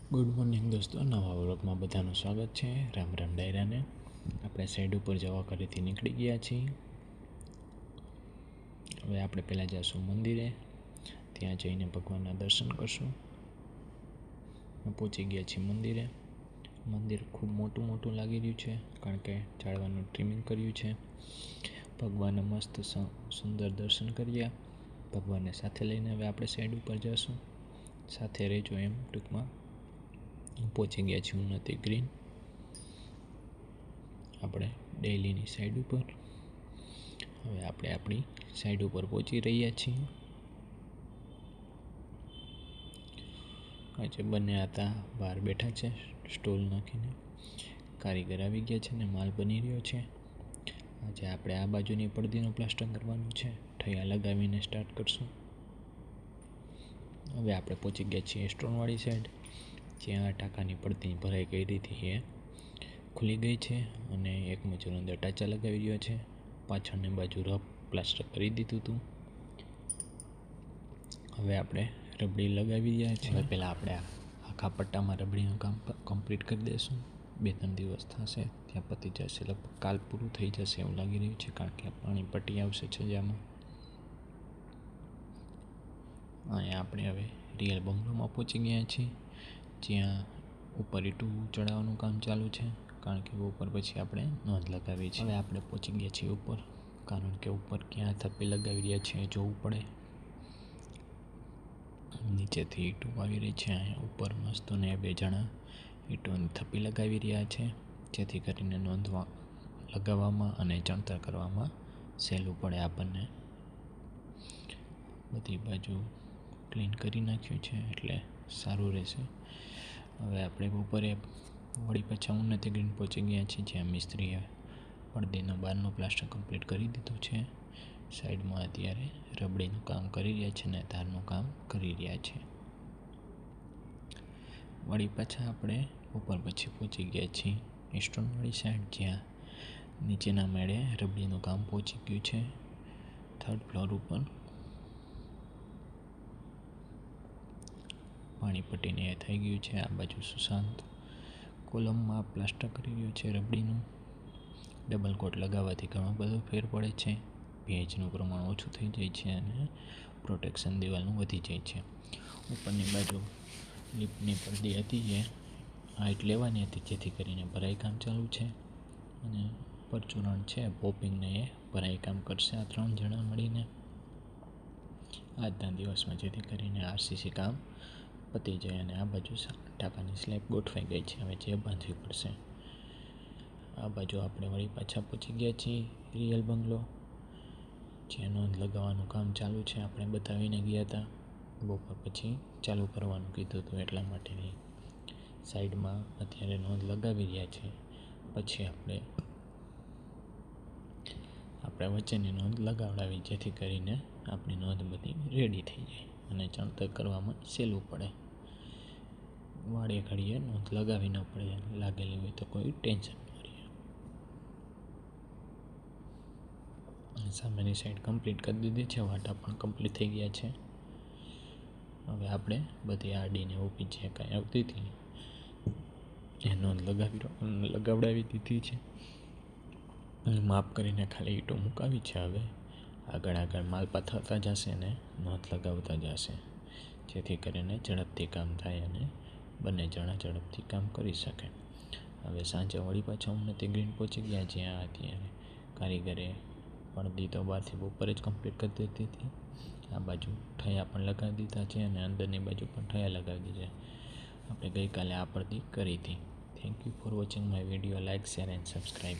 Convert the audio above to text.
Good morning દોસ્તો, નવા વ્લોગમાં બધાનું સ્વાગત છે। રામ રામ ડાયરાને આપણે સાઈડ ઉપર જવા ઘરેથી નીકળી ગયા છીએ। હવે આપણે પહેલાં જઈશું મંદિરે, ત્યાં જઈને ભગવાનના દર્શન કરશું। પહોંચી ગયા છીએ મંદિરે। મંદિર ખૂબ મોટું લાગી રહ્યું છે, કારણ કે ઝાડવાનું ટ્રીમિંગ કર્યું છે। ભગવાનને મસ્ત સુંદર દર્શન કર્યા। ભગવાનને સાથે લઈને હવે આપણે સાઈડ ઉપર જઈશું। સાથે રહેજો એમ ટૂંકમાં। પહોંચી ગયા છીએ ઉન્નતિ ગ્રીન, આપણે ડેલીની સાઈડ ઉપર। હવે આપણે આપણી સાઈડ ઉપર પહોંચી રહ્યા છીએ। આજે બંને હતા બહાર બેઠા છે સ્ટોલ નાખીને। કારીગર આવી ગયા છે ને માલ બની રહ્યો છે। આજે આપણે આ બાજુની પડદીનું પ્લાસ્ટર કરવાનું છે, ઠૈયા લગાવીને સ્ટાર્ટ કરશું। હવે આપણે પહોંચી ગયા છીએ સ્ટોનવાળી સાઈડ, જ્યાં ટાંકાની પડતી ભરાઈ ગઈ હતી એ ખુલી ગઈ છે અને એક મજૂર અંદર ટાંચા લગાવી રહ્યો છે। પાછળની બાજુ રફ પ્લાસ્ટર કરી દીધું હતું। હવે આપણે રબડી લગાવી રહ્યા છીએ। હવે પહેલાં આપણે આખા પટ્ટામાં રબડીનું કામ કમ્પ્લીટ કરી દઈશું। 2-3 દિવસ થશે, ત્યાં પતી જશે, લગભગ કાલ પૂરું થઈ જશે એવું લાગી રહ્યું છે, કારણ કે પાણી પટ્ટી આવશે છજામાં। અહીંયા આપણે હવે રિયલ બંગલોમાં પહોંચી ગયા છીએ, જ્યાં ઉપર ઈંટું ચડાવવાનું કામ ચાલુ છે, કારણ કે ઉપર પછી આપણે નોંધ લગાવી છે। હવે આપણે પહોંચી ગયા છીએ ઉપર, કારણ કે ઉપર ક્યાં થપ્પી લગાવી રહ્યા છે એ જોવું પડે। નીચેથી ઈંટું આવી રહી છે, અહીંયા ઉપર મસ્ત ને 2 જણા ઈંટોની થપ્પી લગાવી રહ્યા છે, જેથી કરીને નોંધવા લગાવવામાં અને ચણતર કરવામાં સહેલું પડે આપણને। બધી બાજુ ક્લીન કરી નાખ્યું છે એટલે સારું રહેશે। હવે આપણે બપોરે વળી પાછા ઉન્નતિ ગ્રીન પહોંચી ગયા છીએ, જ્યાં મિસ્ત્રીએ પડદીનું બહારનું પ્લાસ્ટર કમ્પ્લીટ કરી દીધું છે। સાઈડમાં અત્યારે રબડીનું કામ કરી રહ્યા છે અને ધારનું કામ કરી રહ્યા છે। વળી પાછા આપણે ઉપર પછી પહોંચી ગયા છીએ સ્ટોનવાળી સાઈડ, જ્યાં નીચેના મેળે રબડીનું કામ પહોંચી ગયું છે 3rd ફ્લોર ઉપર। પાણી પટ્ટીને એ થઈ ગયું છે। આ બાજુ સુશાંત કોલમમાં પ્લાસ્ટર કરી રહ્યો છે રબડીનું। ડબલ કોટ લગાવવાથી ઘણો બધો ફેર પડે છે, ભેજનું પ્રમાણ ઓછું થઈ જાય છે અને પ્રોટેક્શન દિવાલનું વધી જાય છે। ઉપરની બાજુ લિફ્ટની પડદી હતી એ હાઈટ લેવાની હતી, જેથી કરીને ભરાઈ કામ ચાલુ છે અને પરચુરણ છે પોપિંગને એ ભરાઈ કામ કરશે આ 3 જણા મળીને આજના દિવસમાં, જેથી કરીને આરસીસી કામ પતી જાય અને આ બાજુ ટાંકાની સ્લેબ ગોઠવાઈ ગઈ છે, હવે જે બાંધવી પડશે। આ બાજુ આપણે વળી પાછા પહોંચી ગયા છીએ રિયલ બંગલો, જ્યાં નોંધ લગાવવાનું કામ ચાલુ છે। આપણે બતાવીને ગયા હતા, બપોર પછી ચાલુ કરવાનું કીધું હતું, એટલા માટેની સાઈડમાં અત્યારે નોંધ લગાવી રહ્યા છે। પછી આપણે વચ્ચેની નોંધ લગાવડાવી, જેથી કરીને આપણી નોંધ બધી રેડી થઈ જાય અને ચણતર કરવામાં સહેલું પડે। વાળે ઘડીએ નોંધ લગાવી ન પડે, લાગેલી હોય તો કોઈ ટેન્શન ન રહે। સામેની સાઈડ કમ્પ્લીટ કરી દીધી છે, વાટા પણ કમ્પ્લીટ થઈ ગયા છે। હવે આપણે બધી આડીને ઊભી જે કાંઈ આવતી હતી એ નોંધ લગાવડાવી દીધી છે, માપ કરીને ખાલી ઈંટો મુકાવી છે। હવે આગળ માલપા થતા જશે અને નોંધ લગાવતા જશે, જેથી કરીને ઝડપથી કામ થાય અને બંને જણા ઝડપથી કામ કરી શકે। હવે સાંજે વળી પાછા ઉન્નતિ ગ્રીન પહોંચી ગયા, જ્યાં અત્યારે કારીગરે પડદી તો બહારથી બપોરે જ કમ્પ્લીટ કરી દીધી હતી। આ બાજુ ઠૈયા પણ લગાવી દીધા છે અને અંદરની બાજુ પણ ઠૈયા લગાવી દીધા છે। આપણે ગઈકાલે આ પડદી કરી હતી। Thank you for watching my video, like, share and subscribe.